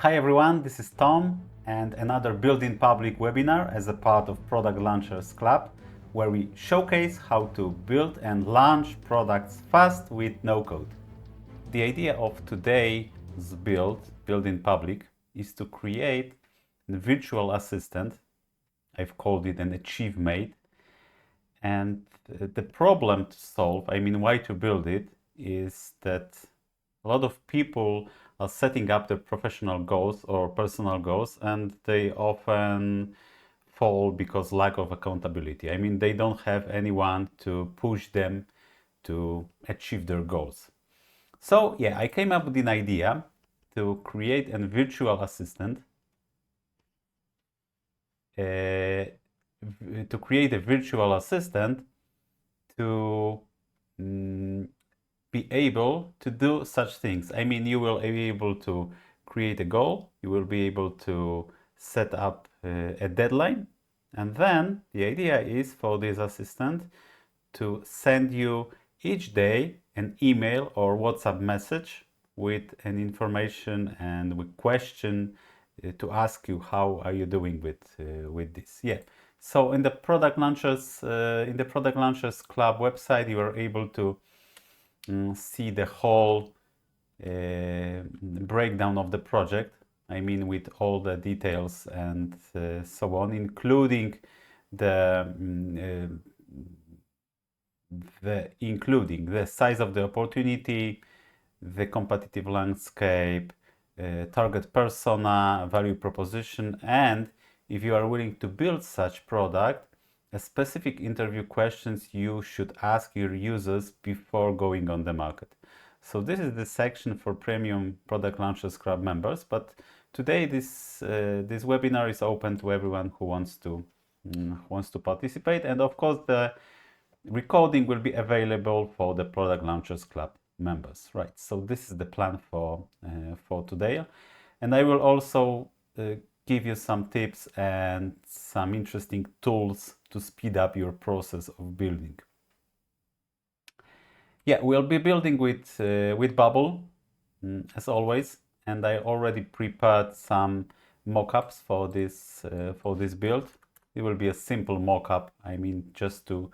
Hi everyone, this is Tom and another Build in Public webinar as a part of Product Launchers Club, where we showcase how to build and launch products fast with no code. The idea of today's build in public, is to create a virtual assistant. I've called it an AchieveMate. And the problem to solve, why to build it, is that a lot of people are setting up their professional goals or personal goals, and they often fall because lack of accountability. They don't have anyone to push them to achieve their goals. So yeah, I came up with an idea to create a virtual assistant, to be able to do such things. You will be able to create a goal, you will be able to set up a deadline, and then the idea is for this assistant to send you each day an email or WhatsApp message with an information and with question to ask you how are you doing with this. Yeah. So in the Product Launchers Club website, you are able to see the whole breakdown of the project. With all the details and so on, including the size of the opportunity, the competitive landscape, target persona, value proposition, and if you are willing to build such product, specific interview questions you should ask your users before going on the market. So this is the section for premium Product Launchers Club members, but today this webinar is open to everyone who wants to participate, and of course the recording will be available for the Product Launchers Club members, right? So this is the plan for today, and I will also give you some tips and some interesting tools to speed up your process of building. Yeah, we'll be building with Bubble as always, and I already prepared some mock-ups for this build. It will be a simple mock-up, just to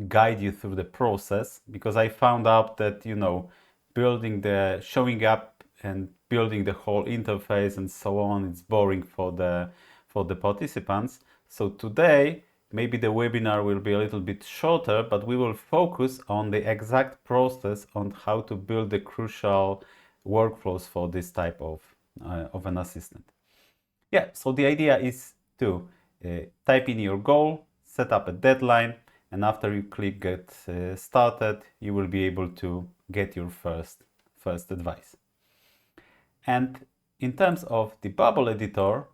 guide you through the process, because I found out that showing up and building the whole interface and so on, it's boring for the participants. So today maybe the webinar will be a little bit shorter, but we will focus on the exact process on how to build the crucial workflows for this type of an assistant. Yeah, so the idea is to type in your goal, set up a deadline, and after you click get started, you will be able to get your first advice. And in terms of the Bubble editor,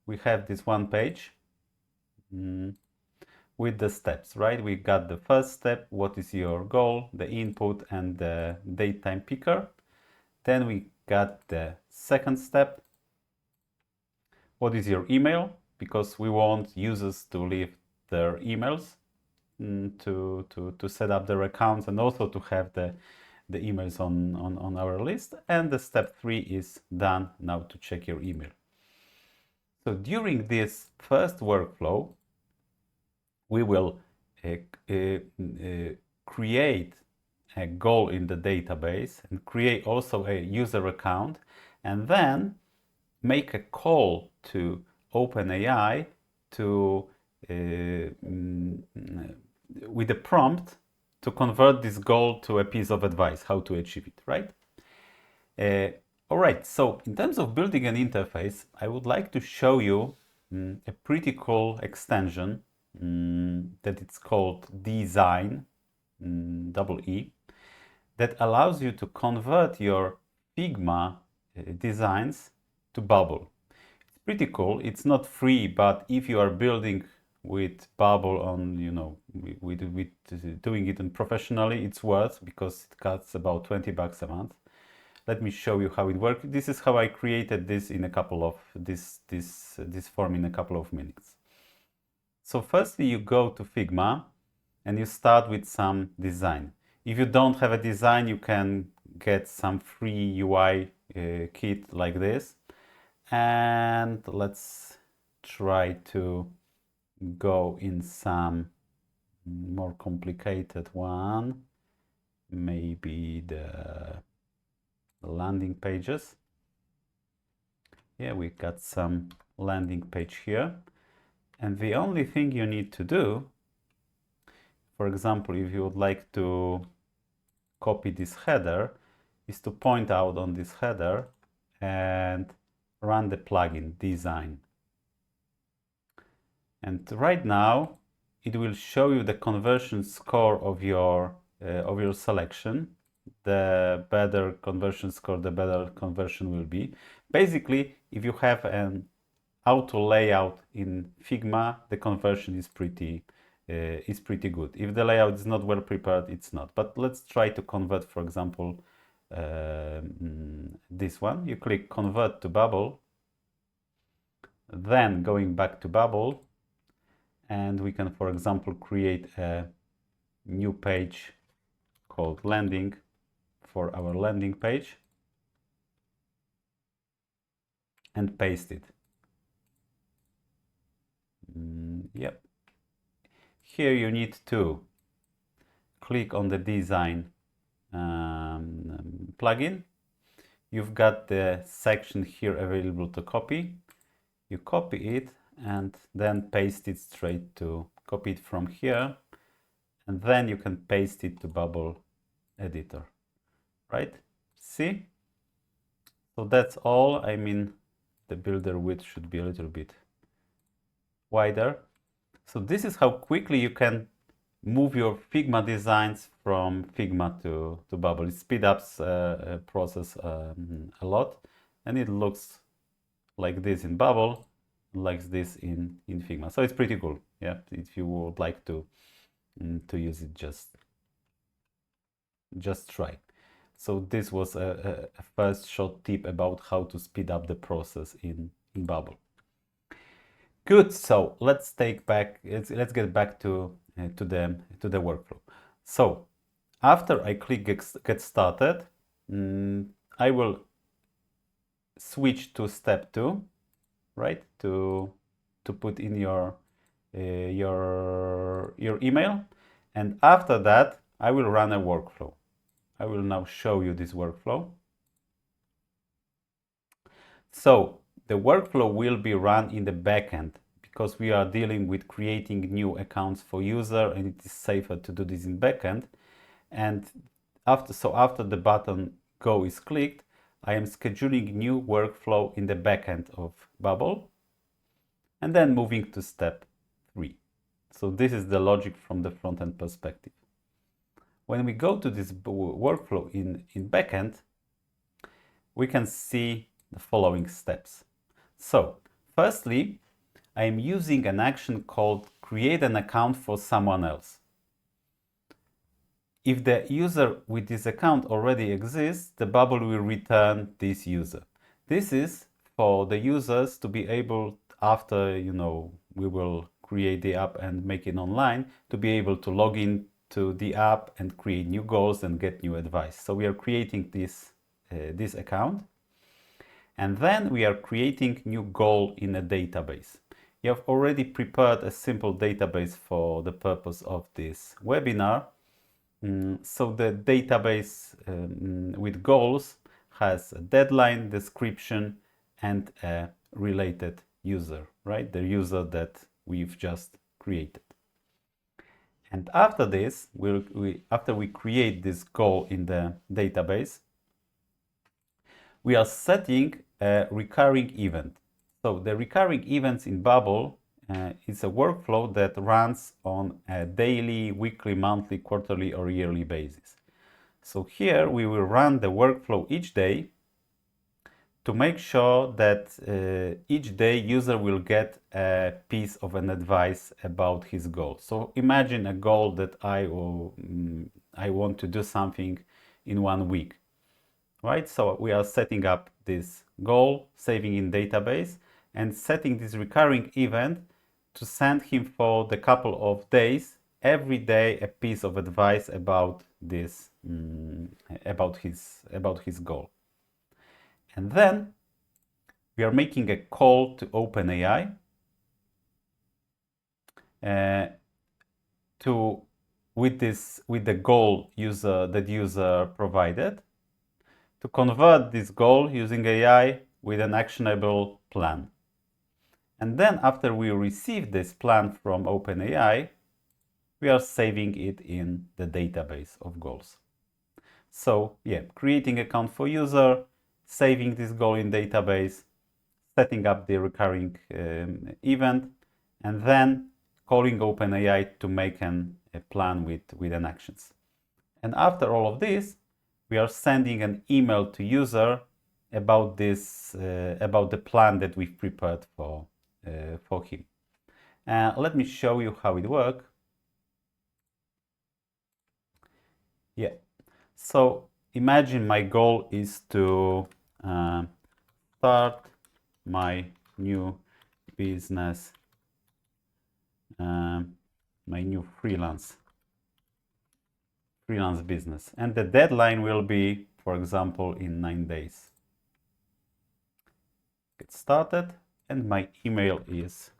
we have this one page with the steps, right? We got the first step, what is your goal, the input and the date time picker. Then we got the second step, what is your email, because we want users to leave their emails to set up their accounts and also to have the emails on our list. And the step 3 is done, now to check your email. So during this first workflow, we will create a goal in the database and create also a user account, and then make a call to OpenAI to with a prompt to convert this goal to a piece of advice, how to achieve it, right? All right, so in terms of building an interface, I would like to show you a pretty cool extension that it's called Design, double E, that allows you to convert your Figma designs to Bubble. It's pretty cool. It's not free, but if you are building with Bubble on, with doing it professionally, it's worth, because it costs about $20 a month. Let me show you how it works. This is how I created this in a couple of this form in a couple of minutes. So firstly, you go to Figma and you start with some design. If you don't have a design, you can get some free UI kit like this. And let's try to go in some more complicated one, maybe the landing pages. Yeah, we got some landing page here. And the only thing you need to do, for example, if you would like to copy this header, is to point out on this header and run the plugin design. And right now, it will show you the conversion score of your selection. The better conversion score, the better conversion will be. Basically, if you have an auto layout in Figma, the conversion is pretty good. If the layout is not well prepared, it's not. But let's try to convert, for example, this one. You click convert to bubble, then going back to bubble, and we can, for example, create a new page called landing for our landing page and paste it. Yep. Here you need to click on the design plugin. You've got the section here available to copy. You copy it and then paste it straight to copy it from here, and then you can paste it to bubble editor, right? See? So that's all. I mean, the builder width should be a little bit wider. So this is how quickly you can move your Figma designs from Figma to Bubble. It speeds up process a lot, and it looks like this in Bubble, like this in Figma. So it's pretty cool. Yeah, if you would like to use it, just try. So this was a first short tip about how to speed up the process in Bubble. Good. So let's get back to the workflow. So after I click get started, I will switch to step 2, right? To put in your email, and after that I will run a workflow. I will now show you this workflow. So the workflow will be run in the backend because we are dealing with creating new accounts for user, and it is safer to do this in backend. And after the button go is clicked, I am scheduling new workflow in the backend of Bubble, and then moving to step 3. So this is the logic from the front-end perspective. When we go to this workflow in backend, we can see the following steps. So firstly, I am using an action called create an account for someone else. If the user with this account already exists, the bubble will return this user. This is for the users to be able, after we will create the app and make it online, to be able to log in to the app and create new goals and get new advice. So we are creating this account, and then we are creating new goal in a database. You have already prepared a simple database for the purpose of this webinar. So the database with goals has a deadline, description, and a related user, right? The user that we've just created. And after this, after we create this goal in the database, we are setting a recurring event. So the recurring events in Bubble is a workflow that runs on a daily, weekly, monthly, quarterly, or yearly basis. So here we will run the workflow each day to make sure that each day user will get a piece of an advice about his goal. So imagine a goal that I want to do something in 1 week, right? So we are setting up this goal, saving in database, and setting this recurring event to send him for the couple of days, every day, a piece of advice about this, about his goal. And then we are making a call to OpenAI with the goal user provided, to convert this goal using AI with an actionable plan. And then after we receive this plan from OpenAI, we are saving it in the database of goals. So yeah, creating account for user, saving this goal in database, setting up the recurring event, and then calling OpenAI to make a plan with an actions. And after all of this, we are sending an email to user about this about the plan that we've prepared for him. Let me show you how it works. Yeah. So imagine my goal is to start my new business, my new freelance business, and the deadline will be, for example, in 9 days. Get started, and my email is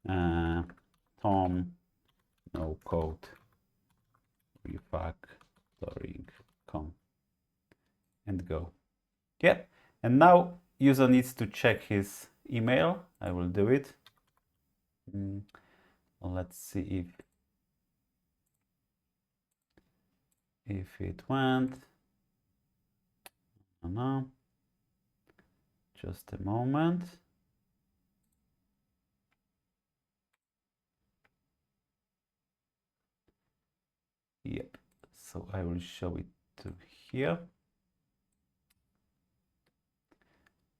Tom no code refactoring.com and go. Yeah, and now user needs to check his email. I will do it. Let's see if it went. No, just a moment. Yep, so I will show it to here.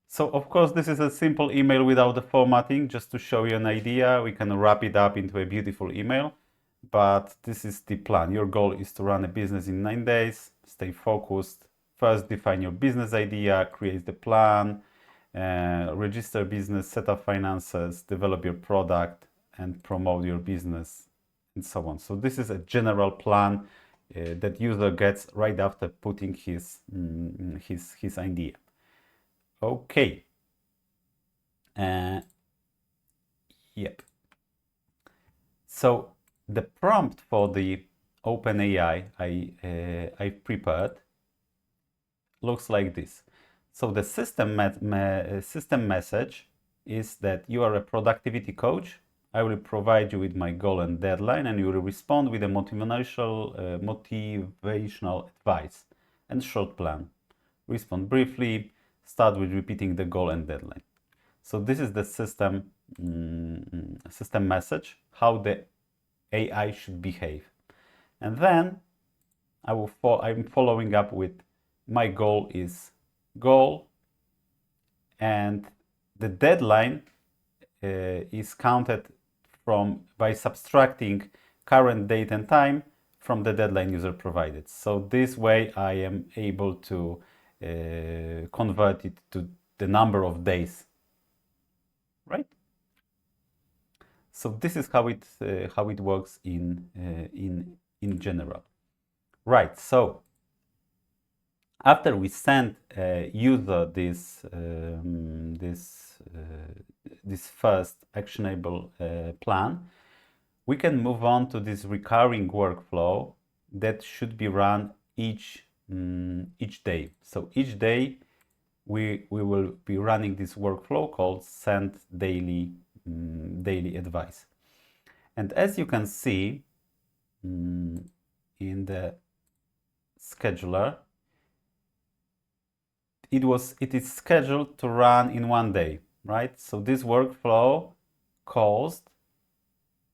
So of course, this is a simple email without the formatting, just to show you an idea. We can wrap it up into a beautiful email, but this is the plan. Your goal is to run a business in 9 days, stay focused. First, define your business idea, create the plan, register business, set up finances, develop your product, and promote your business, and so on. So this is a general plan that user gets right after putting his idea. Okay. Yep. So the prompt for the OpenAI I prepared looks like this. So the system message is that you are a productivity coach. I will provide you with my goal and deadline, and you will respond with a motivational advice and short plan. Respond briefly. Start with repeating the goal and deadline. So this is the system message, how the AI should behave. And then I'm following up with my goal is goal, and the deadline is counted by subtracting current date and time from the deadline user provided. So this way I am able to convert it to the number of days, right? So this is how it works in general, right? So after we send user this first actionable plan, we can move on to this recurring workflow that should be run each day. So each day we will be running this workflow called send daily advice. And as you can see in the scheduler, it is scheduled to run in 1 day, right? So this workflow caused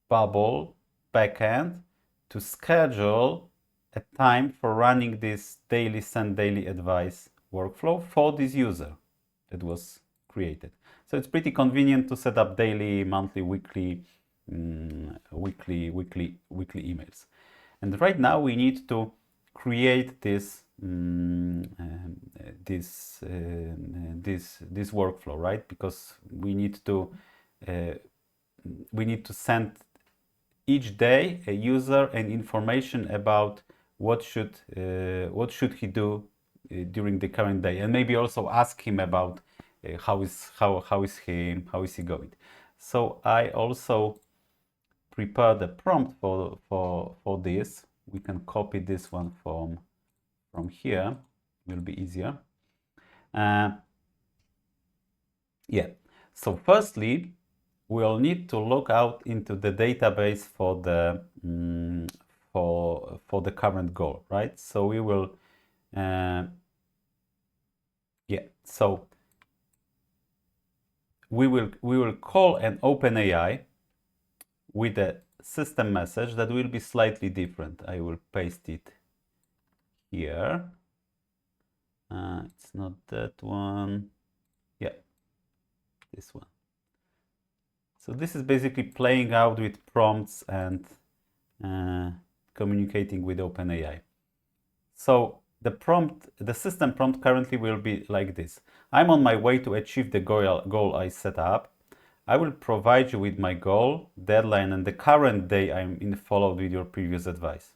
Bubble backend to schedule a time for running this send daily advice workflow for this user that was created. So it's pretty convenient to set up daily, monthly, weekly emails. And right now we need to create this workflow, right? Because we need to send each day a user and information about what should he do during the current day, and maybe also ask him about how is he going. So I also prepare the prompt for this. We can copy this one from here. It will be easier. Yeah. So firstly, we'll need to log out into the database for the current goal, right? So we will yeah. So we will call an OpenAI with a system message that will be slightly different. I will paste it here. It's not that one. Yeah, this one. So this is basically playing out with prompts and communicating with OpenAI. So the system prompt currently will be like this. I'm on my way to achieve the goal I set up. I will provide you with my goal, deadline, and the current day I'm in, followed with your previous advice.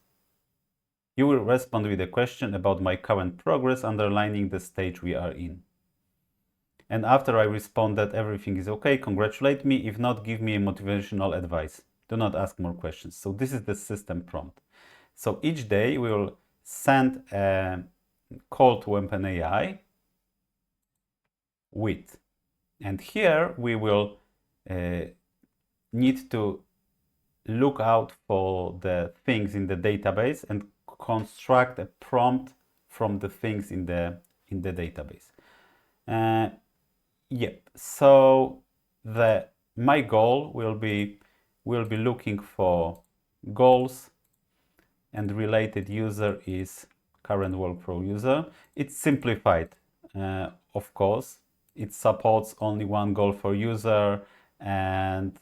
You will respond with a question about my current progress, underlining the stage we are in. And after I respond that everything is okay, congratulate me. If not, give me a motivational advice. Do not ask more questions. So this is the system prompt. So each day we will send a call to OpenAI with, and here we will need to look out for the things in the database and construct a prompt from the things in the database. Yep. So my goal will be looking for goals, and related user is current workflow user. It's simplified, of course. It supports only one goal for user, and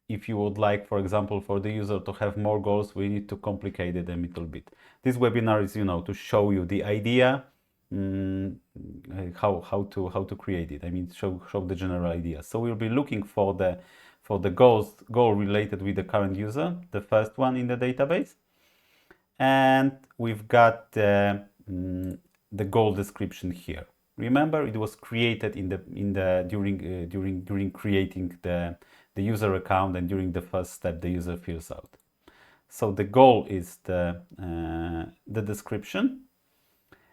if you would like, for example, for the user to have more goals, we need to complicate it a little bit. This webinar is, to show you the idea, how to create it. I mean, show the general idea. So we'll be looking for the goal related with the current user, the first one in the database, and we've got the goal description here. Remember, it was created during creating the user account, and during the first step the user fills out. So the goal is the description.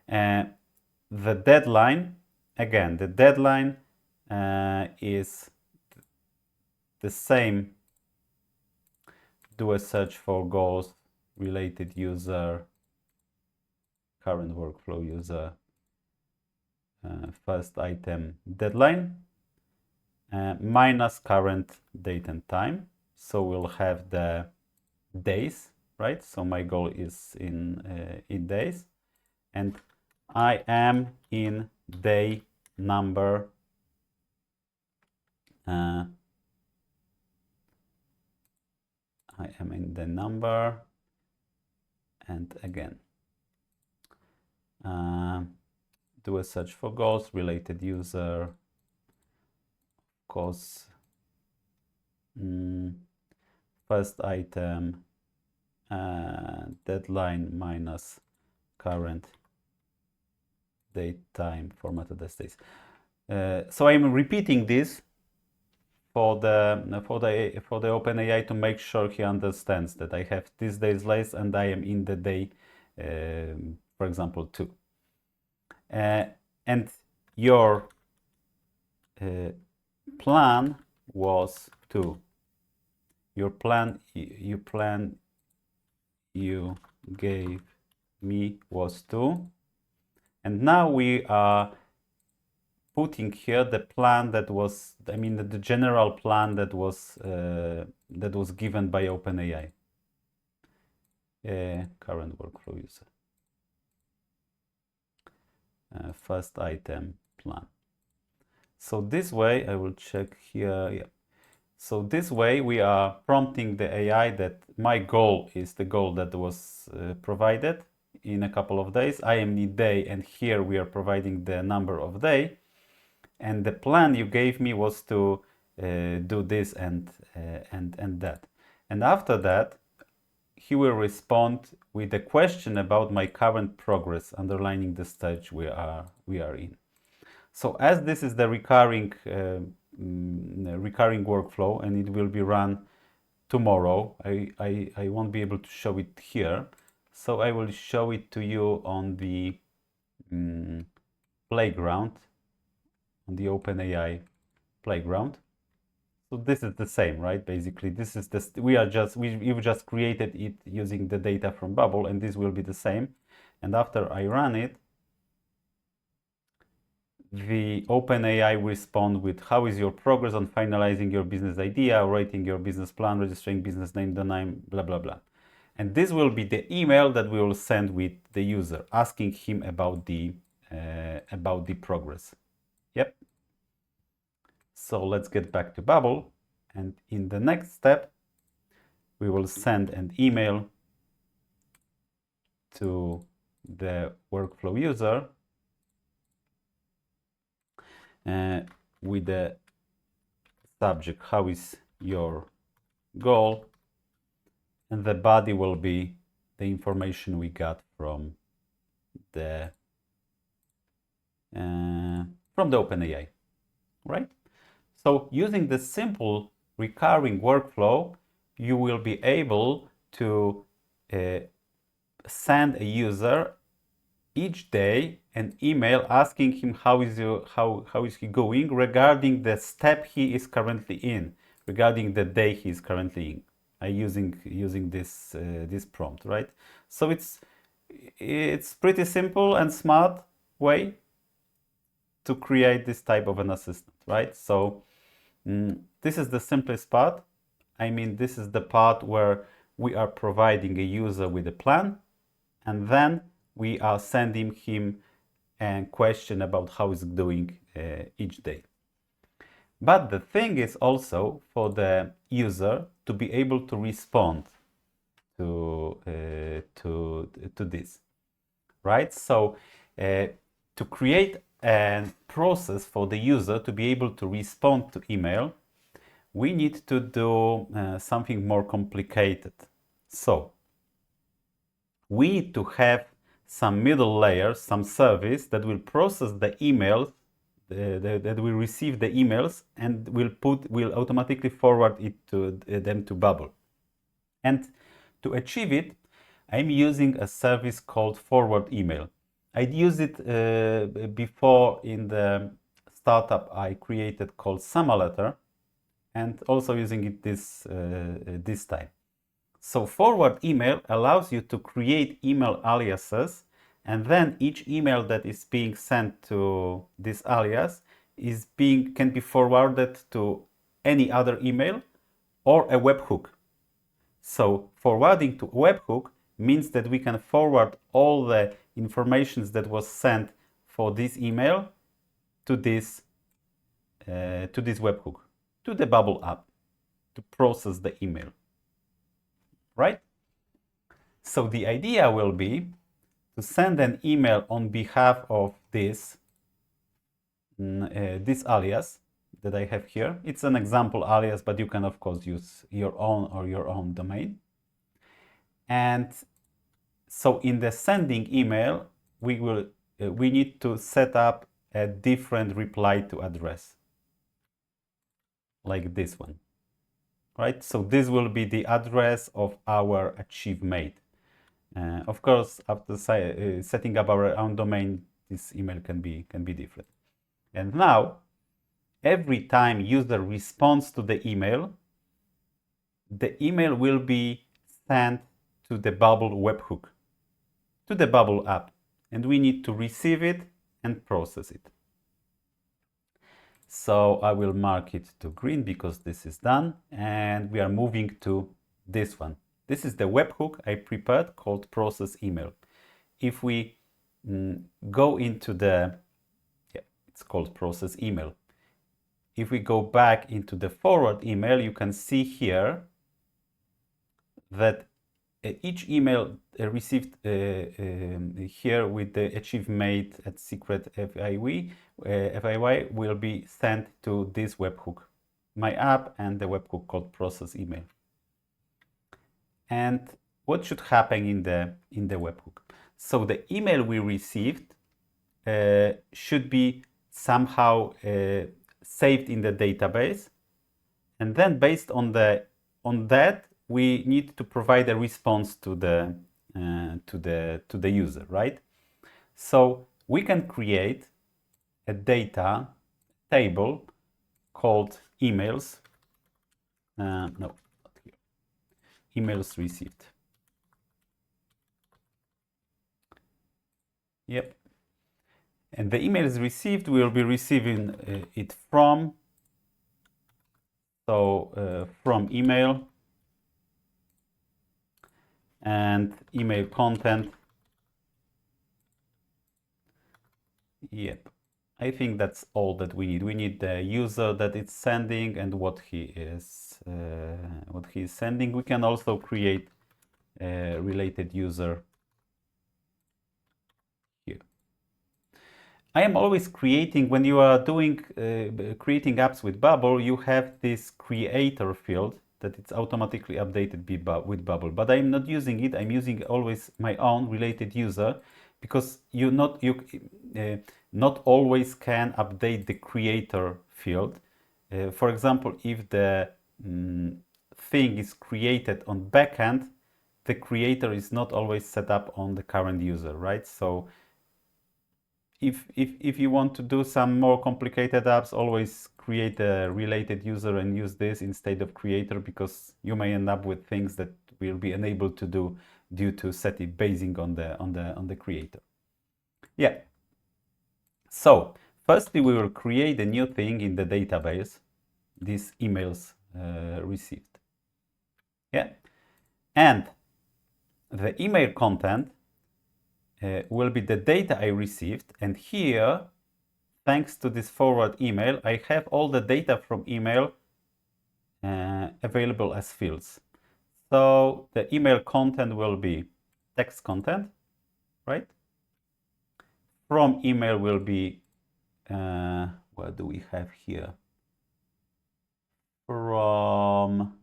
The deadline, again, the deadline is the same. Do a search for goals, related user, current workflow user, first item, deadline, minus current date and time. So we'll have the days, right? So my goal is in days, and I am in day number I am in the number, and again do a search for goals, related user, of course, first item, deadline minus current date, time, formatted as days. So I'm repeating this for the OpenAI to make sure he understands that I have this day's list and I am in the day, for example, 2. And your plan was 2. Your plan you gave me was 2. And now we are putting here the plan that was, I mean, the general plan that was given by OpenAI. Current workflow user. First item, plan. So this way, I will check here. Yeah. So this way we are prompting the AI that my goal is the goal that was provided in a couple of days. I am in day, and here we are providing the number of day. And the plan you gave me was to do this and that. And after that, he will respond with a question about my current progress, underlining the stage we are in. So as this is the recurring workflow, and it will be run tomorrow, I won't be able to show it here. So I will show it to you on the playground, on the OpenAI playground. So this is the same, right? Basically, this is this. We've just created it using the data from Bubble, and this will be the same. And after I run it, the OpenAI will respond with how is your progress on finalizing your business idea, writing your business plan, registering business name, domain, blah blah blah. And this will be the email that we will send with the user, asking him about the progress. Yep. So let's get back to Bubble, and in the next step, we will send an email to the workflow user with the subject, how is your goal, and the body will be the information we got from the OpenAI, right? So using the simple recurring workflow, you will be able to send a user each day an email asking him how is he going regarding the step he is currently in, regarding the day he is currently in, using this prompt, right? So it's pretty simple and smart way to create this type of an assistant, right? So this is the simplest part. I mean, this is the part where we are providing a user with a plan, and then we are sending him a question about how he's doing each day. But the thing is also for the user to be able to respond to this, right? So to create a process for the user to be able to respond to email, we need to do something more complicated. So we need to have some middle layer, some service that will process the emails, that will receive the emails, and will automatically forward it to them to Bubble. And to achieve it, I'm using a service called Forward Email. I'd used it before in the startup I created called SummerLetter, and also using it this time. So Forward Email allows you to create email aliases, and then each email that is being sent to this alias can be forwarded to any other email or a webhook. So forwarding to webhook means that we can forward all the information that was sent for this email to this webhook, to the Bubble app, to process the email, right? So the idea will be to send an email on behalf of this alias that I have here. It's an example alias, but you can of course use your own domain. And so in the sending email, we need to set up a different reply to address, like this one, right? So this will be the address of our AchieveMate. Of course, after setting up our own domain, this email can be different. And now, every time user responds to the email will be sent to the Bubble webhook, to the Bubble app, and we need to receive it and process it. So I will mark it to green because this is done, and we are moving to this one. This is the webhook I prepared called process email. If we go into it's called process email. If we go back into the forward email, you can see here that each email received here with the AchieveMate at secret FIY will be sent to this webhook, my app, and the webhook called process email. And what should happen in the webhook. So the email we received should be somehow saved in the database, and then based on that we need to provide a response to the user, right? So we can create a data table called emails. No, not here. Emails received. Yep. And the emails received, we'll be receiving it from, from email, and email content. Yep. I think that's all that we need. We need the user that it's sending and what he is sending. We can also create a related user here. I am always creating, when you are doing creating apps with Bubble, you have this creator field that it's automatically updated with Bubble, but I'm not using it. I'm using always my own related user, because you not always can update the creator field. For example, if the thing is created on backend, the creator is not always set up on the current user, right? So if you want to do some more complicated apps, always create a related user and use this instead of creator, because you may end up with things that will be unable to do due to set it basing on the creator. Yeah. So firstly, we will create a new thing in the database, these emails received. Yeah. And the email content will be the data I received. And here, thanks to this forward email, I have all the data from email available as fields. So the email content will be text content, right? From email will be, what do we have here? From,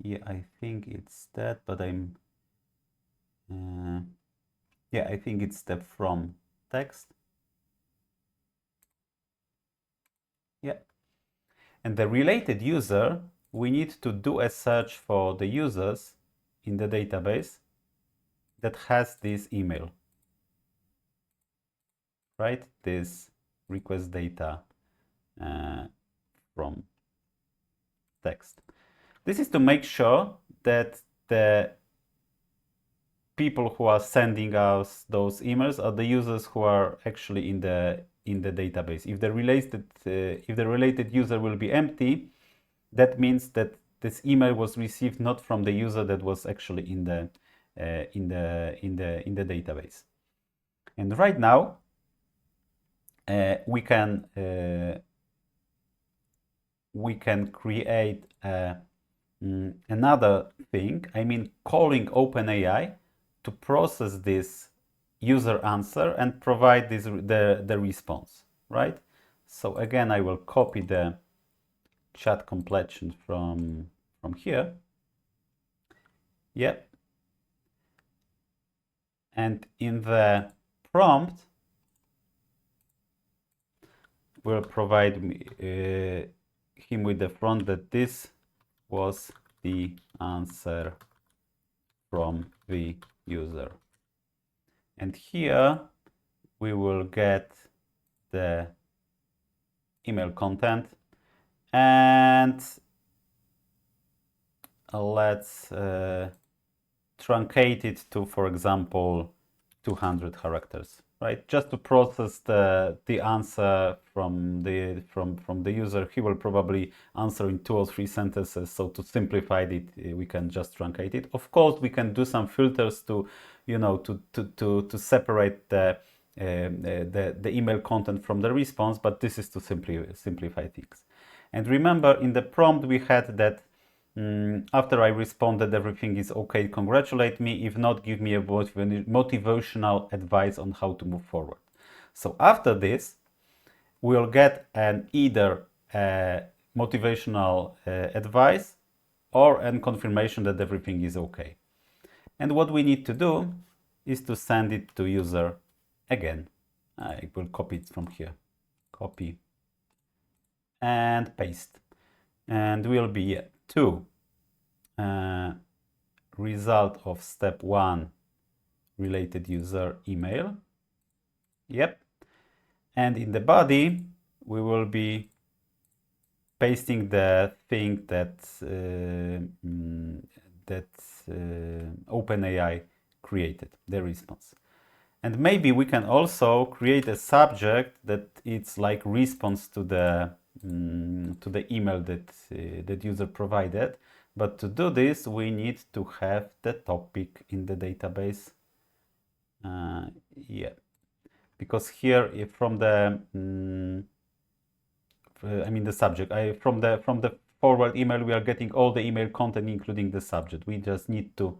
yeah, I think it's that, but yeah, I think it's the from text. Yeah. And the related user, we need to do a search for the users in the database that has this email, right? This request data from text. This is to make sure that the people who are sending us those emails are the users who are actually in the database. If the related user will be empty, that means that this email was received not from the user that was actually in the database. And right now, we can create another thing. I mean, calling OpenAI to process this user answer and provide the response, right? So again, I will copy the chat completion from here. Yep. And in the prompt, we'll provide him with the front that this was the answer from the user. And here we will get the email content, and let's truncate it to, for example, 200 characters, right? Just to process the answer from the user. He will probably answer in 2 or 3 sentences. So to simplify it, we can just truncate it. Of course, we can do some filters to, to separate the email content from the response, but this is to simplify things. And remember, in the prompt we had that after I responded, everything is okay, congratulate me. If not, give me a motivational advice on how to move forward. So after this, we'll get either motivational advice or a confirmation that everything is okay. And what we need to do is to send it to user again. I will copy it from here. Copy and paste. And will be to result of step 1 related user email. Yep. And in the body, we will be pasting the thing that OpenAI created, the response. And maybe we can also create a subject that it's like response to the email that user provided. But to do this, we need to have the topic in the database. Yeah, because here from the the subject, from the forward email, we are getting all the email content, including the subject. We just need to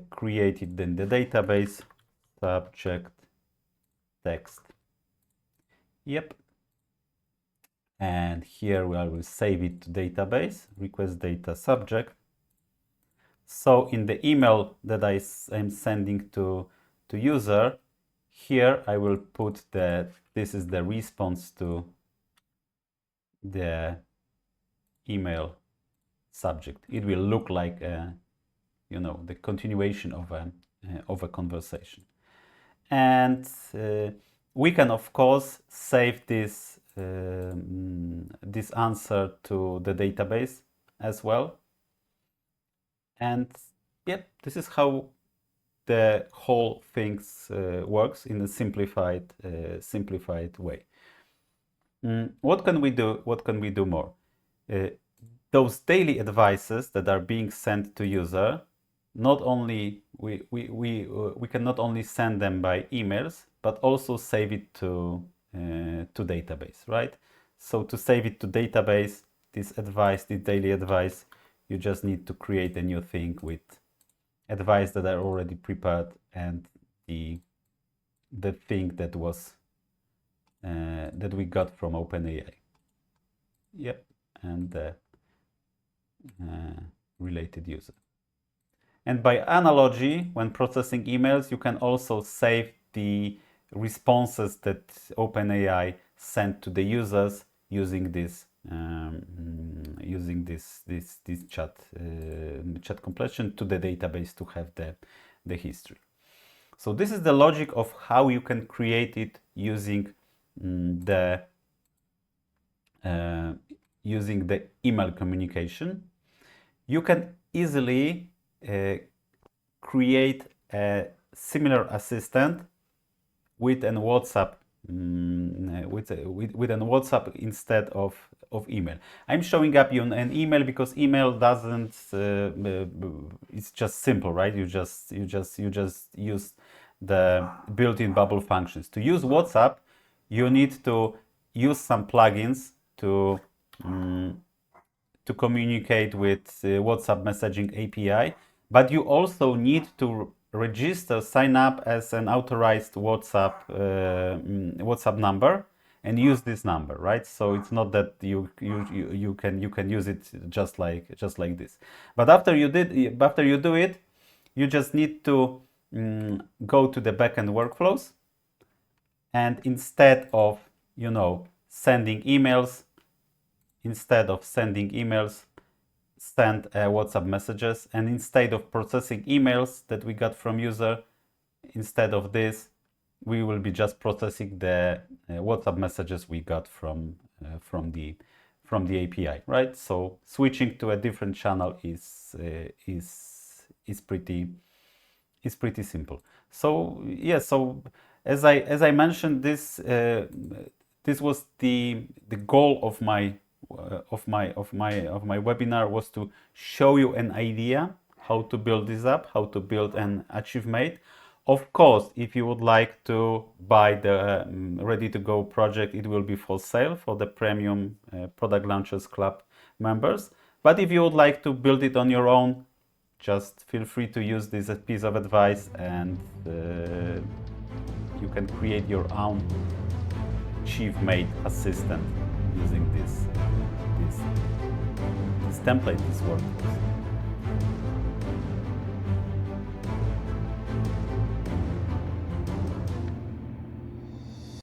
create it in the database. Subject text. Yep. And here I will save it to database, request data subject. So in the email that I am sending to user, here I will put that this is the response to the email subject. It will look like the continuation of a conversation. And we can of course save this this answer to the database as well. And yep, this is how the whole things works in a simplified way. What can we do? What can we do more? Those daily advices that are being sent to user, not only we can not only send them by emails, but also save it to database, right? So to save it to database, this daily advice, you just need to create a new thing with advice that are already prepared and the thing that was that we got from OpenAI. Yep, and the related user. And by analogy, when processing emails, you can also save the responses that OpenAI sent to the users using this chat completion to the database to have the history. So this is the logic of how you can create it using the email communication. You can easily create a similar assistant with an WhatsApp with an WhatsApp instead of email. I'm showing up you an email because email doesn't it's just simple, right? You just use the built-in bubble functions. To use WhatsApp, you need to use some plugins to communicate with WhatsApp messaging API, but you also need to sign up as an authorized WhatsApp number and use this number, right? So it's not that you can use it just like this. But after you do it, you just need to go to the backend workflows, and instead of sending emails, send WhatsApp messages, and instead of processing emails that we got from user, instead of this, we will be just processing the WhatsApp messages we got from the API, right? So switching to a different channel is pretty simple. So yeah, so as I mentioned, this was the goal of my webinar, was to show you an idea how to build this up, how to build an AchieveMate. Of course, if you would like to buy the ready-to-go project, it will be for sale for the Premium Product Launchers Club members. But if you would like to build it on your own, just feel free to use this piece of advice, and you can create your own AchieveMate assistant using this template, this workflow.